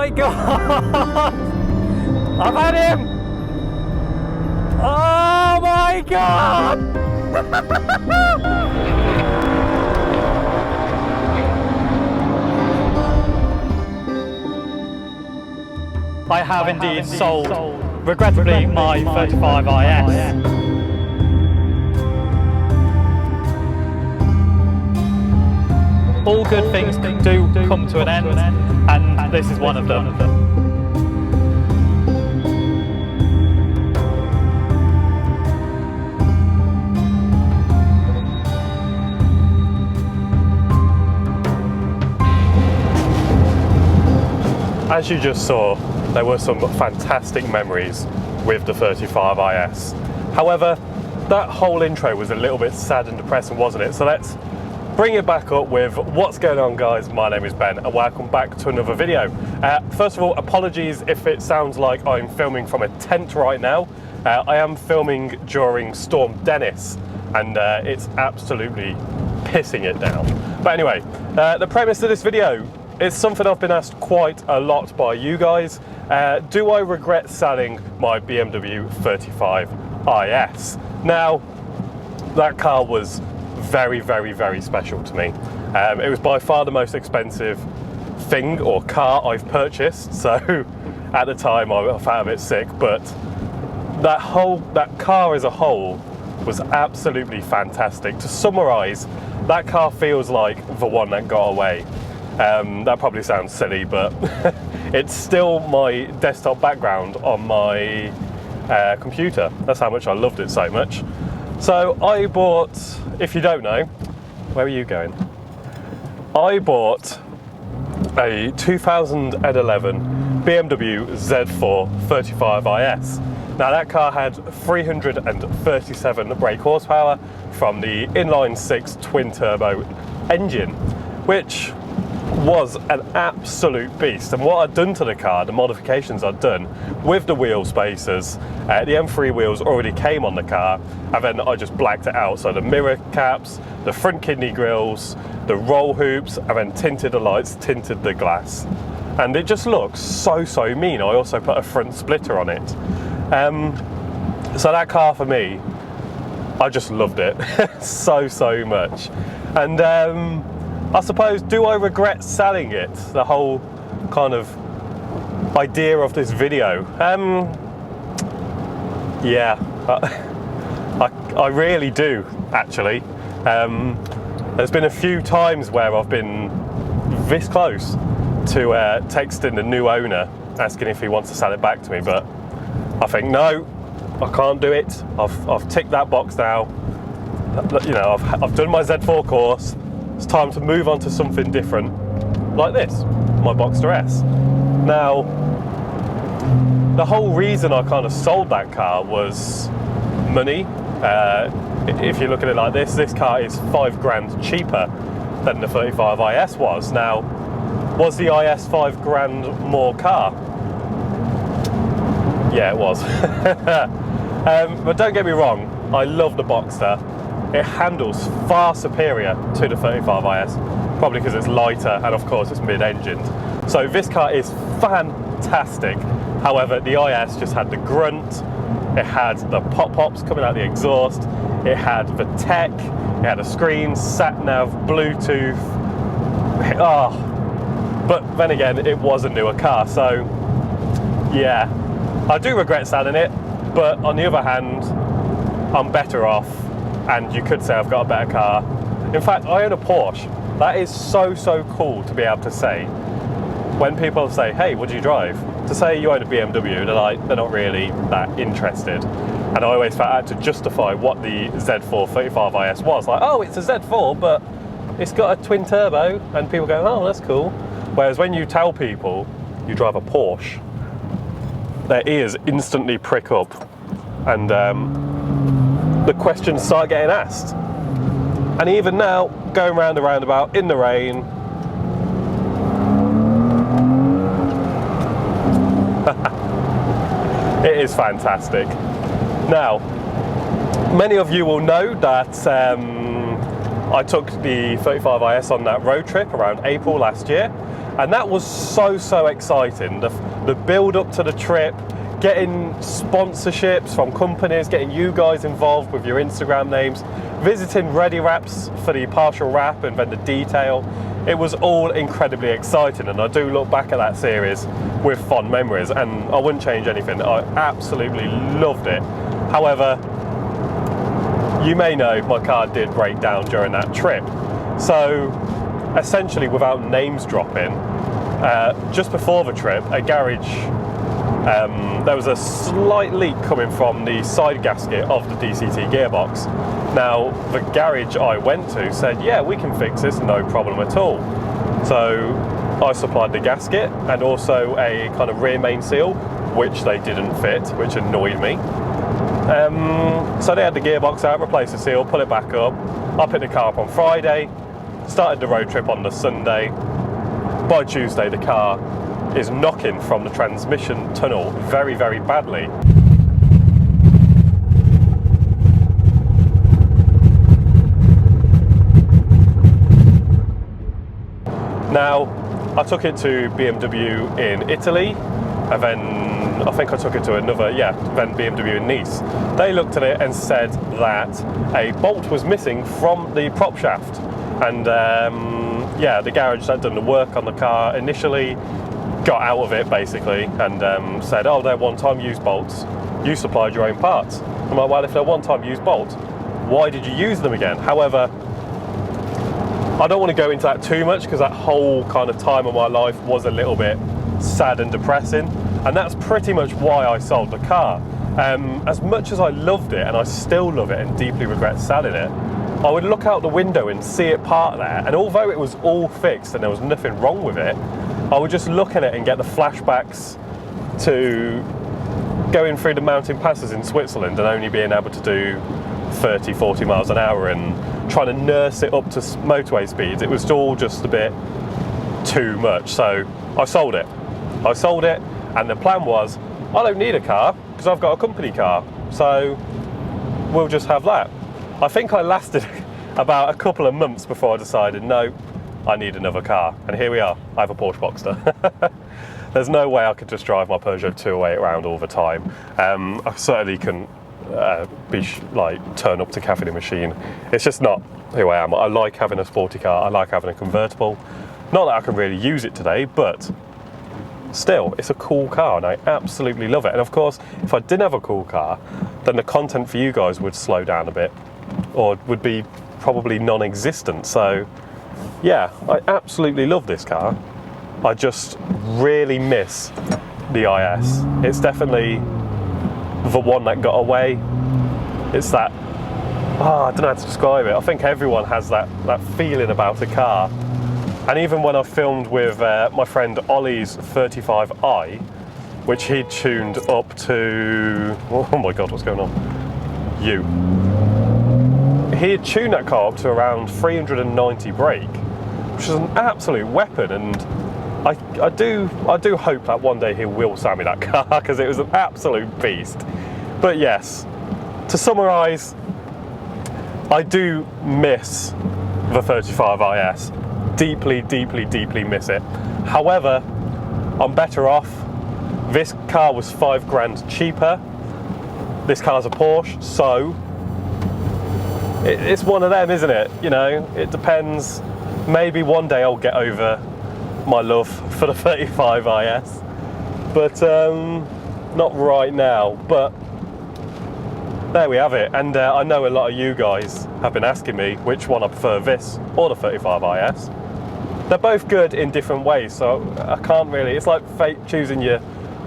my god! I've had him! Oh my god! I have indeed sold, regrettably, my 35IS. All good things do come to an end, and this is one of them. As you just saw, there were some fantastic memories with the 35IS. However, that whole intro was a little bit sad and depressing, wasn't it? So let's bring it back up with what's going on, guys. My name is Ben and welcome back to another video. First of all, apologies if it sounds like I'm filming from a tent right now. I am filming during Storm Dennis and it's absolutely pissing it down. But anyway, the premise of this video is something I've been asked quite a lot by you guys. Do I regret selling my BMW 35IS? Now, that car was very, very, very special to me. It was by far the most expensive thing or car I've purchased, so at the time I felt a bit sick, but that car as a whole was absolutely fantastic. To summarise, that car feels like the one that got away. That probably sounds silly, but it's still my desktop background on my computer. That's how much I loved it so much. So I bought, if you don't know, where are you going? I bought a 2011 BMW Z4 35IS. Now that car had 337 brake horsepower from the inline-6 twin-turbo engine, which was an absolute beast. And what I'd done to the car, the modifications I'd done with the wheel spacers, the M3 wheels already came on the car, and then I just blacked it out. So the mirror caps, the front kidney grills, the roll hoops, and then tinted the lights, tinted the glass. And it just looks so, so mean. I also put a front splitter on it. So that car for me, I just loved it so, so much. And I suppose, do I regret selling it? The whole kind of idea of this video. Yeah, I really do, actually. There's been a few times where I've been this close to texting the new owner asking if he wants to sell it back to me, but I think no, I can't do it. I've ticked that box now. You know, I've done my Z4 course. It's time to move on to something different, like this, my Boxster S. Now, the whole reason I kind of sold that car was money. If you look at it like this car is £5 cheaper than the 35IS was. Now, was the IS £5 more car? Yeah, it was. But don't get me wrong, I love the Boxster. It handles far superior to the 35IS, probably because it's lighter and of course it's mid-engined. So this car is fantastic. However, the IS just had the grunt, it had the pop-pops coming out the exhaust, it had the tech, it had a screen, sat-nav, Bluetooth. But then again, it was a newer car, so yeah, I do regret selling it, but on the other hand, I'm better off. And you could say I've got a better car. In fact, I own a Porsche. That is so, so cool to be able to say. When people say, hey, what do you drive? To say you own a BMW, they're not really that interested. And I always felt I had to justify what the Z4 35IS was. Like, oh, it's a Z4, but it's got a twin turbo. And people go, oh, that's cool. Whereas when you tell people you drive a Porsche, their ears instantly prick up. And the questions start getting asked. And even now, going round the roundabout in the rain, it is fantastic. Now, many of you will know that I took the 35IS on that road trip around April last year, And that was so exciting. The build up to the trip, getting sponsorships from companies, getting you guys involved with your Instagram names, visiting Ready Wraps for the partial wrap and then the detail. It was all incredibly exciting, and I do look back at that series with fond memories, and I wouldn't change anything. I absolutely loved it. However, you may know my car did break down during that trip. So essentially, without names dropping, just before the trip, a garage, there was a slight leak coming from the side gasket of the DCT gearbox. Now, the garage I went to said, yeah, we can fix this, no problem at all. So I supplied the gasket and also a kind of rear main seal, which they didn't fit, which annoyed me. So they had the gearbox out, replaced the seal, put it back up. I picked the car up on Friday, started the road trip on the Sunday. By Tuesday, the car is knocking from the transmission tunnel very badly. Now, I took it to BMW in Italy, and then I think I took it to another, then BMW in Nice. They looked at it and said that a bolt was missing from the prop shaft. And the garage that done the work on the car initially got out of it basically and said, oh, they're one-time use bolts, you supplied your own parts. I'm like, well, if they're one-time use bolts, why did you use them again? However, I don't want to go into that too much because that whole kind of time of my life was a little bit sad and depressing, and that's pretty much why I sold the car. As much as I loved it, and I still love it and deeply regret selling it, I would look out the window and see it parked there, and although it was all fixed and there was nothing wrong with it, I would just look at it and get the flashbacks to going through the mountain passes in Switzerland and only being able to do 30, 40 miles an hour and trying to nurse it up to motorway speeds. It was all just a bit too much, so I sold it. And the plan was, I don't need a car because I've got a company car, so we'll just have that. I think I lasted about a couple of months before I decided, no, I need another car. And here we are, I have a Porsche Boxster. There's no way I could just drive my Peugeot 208 around all the time. I certainly couldn't turn up to Cafe de Machine. It's just not who I am. I like having a sporty car, I like having a convertible. Not that I can really use it today, but still, it's a cool car and I absolutely love it. And of course, if I didn't have a cool car, then the content for you guys would slow down a bit, or would be probably non-existent. So yeah, I absolutely love this car. I just really miss the IS. It's definitely the one that got away. It's that, I don't know how to describe it. I think everyone has that feeling about a car. And even when I filmed with my friend Ollie's 35i, which he tuned up to, oh my God, what's going on? He had tuned that car up to around 390 brake, which is an absolute weapon. And I do hope that one day he will sell me that car because it was an absolute beast. But yes, to summarise, I do miss the 35IS. Deeply miss it. However, I'm better off. This car was £5 cheaper. This car's a Porsche, so it's one of them, isn't it? You know, it depends. Maybe one day I'll get over my love for the 35IS, but not right now. But there we have it. And I know a lot of you guys have been asking me which one I prefer, this or the 35IS. They're both good in different ways, so I can't really, it's like choosing your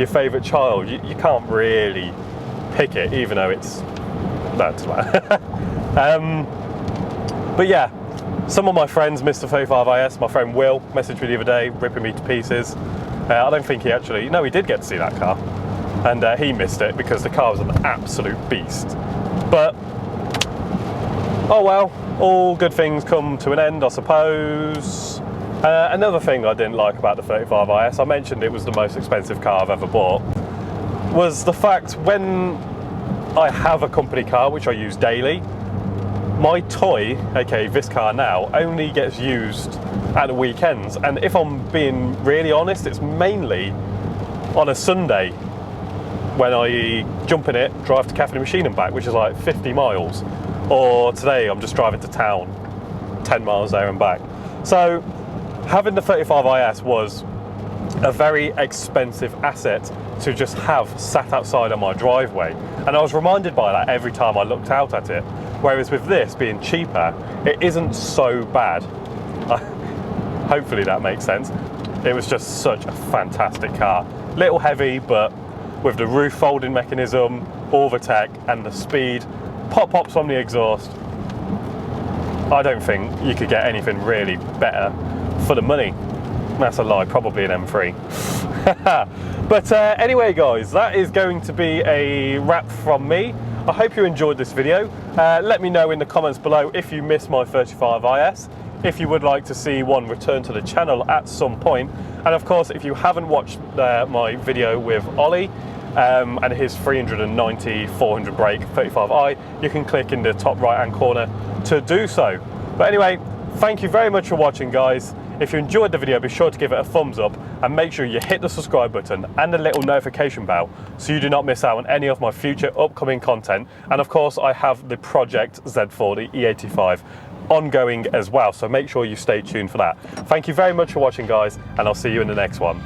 favourite child. You can't really pick it, even though it's, that's but yeah, some of my friends missed the 35IS. My friend Will messaged me the other day, ripping me to pieces. I don't think he actually, no, he did get to see that car, and he missed it because the car was an absolute beast. But oh well, all good things come to an end, I suppose. Another thing I didn't like about the 35IS, I mentioned it was the most expensive car I've ever bought, was the fact when I have a company car, which I use daily, my toy, aka this car now, only gets used at the weekends, and if I'm being really honest, it's mainly on a Sunday when I jump in it, drive to Cafe Machine and back, which is like 50 miles, or today I'm just driving to town 10 miles there and back. So having the 35IS was a very expensive asset to just have sat outside on my driveway, and I was reminded by that every time I looked out at it. Whereas with this being cheaper, it isn't so bad. Hopefully that makes sense. It was just such a fantastic car. Little heavy, but with the roof folding mechanism, all the tech and the speed, pop-pops from the exhaust, I don't think you could get anything really better for the money. That's a lie, probably an M3. But anyway guys, that is going to be a wrap from me. I hope you enjoyed this video. Let me know in the comments below if you missed my 35IS, if you would like to see one return to the channel at some point. And of course, if you haven't watched my video with Ollie and his 390/400 brake 35i, you can click in the top right hand corner to do so. But anyway, thank you very much for watching guys. If you enjoyed the video, be sure to give it a thumbs up and make sure you hit the subscribe button and the little notification bell so you do not miss out on any of my future upcoming content. And of course, I have the Project Z4, the E85, ongoing as well, so make sure you stay tuned for that. Thank you very much for watching guys, and I'll see you in the next one.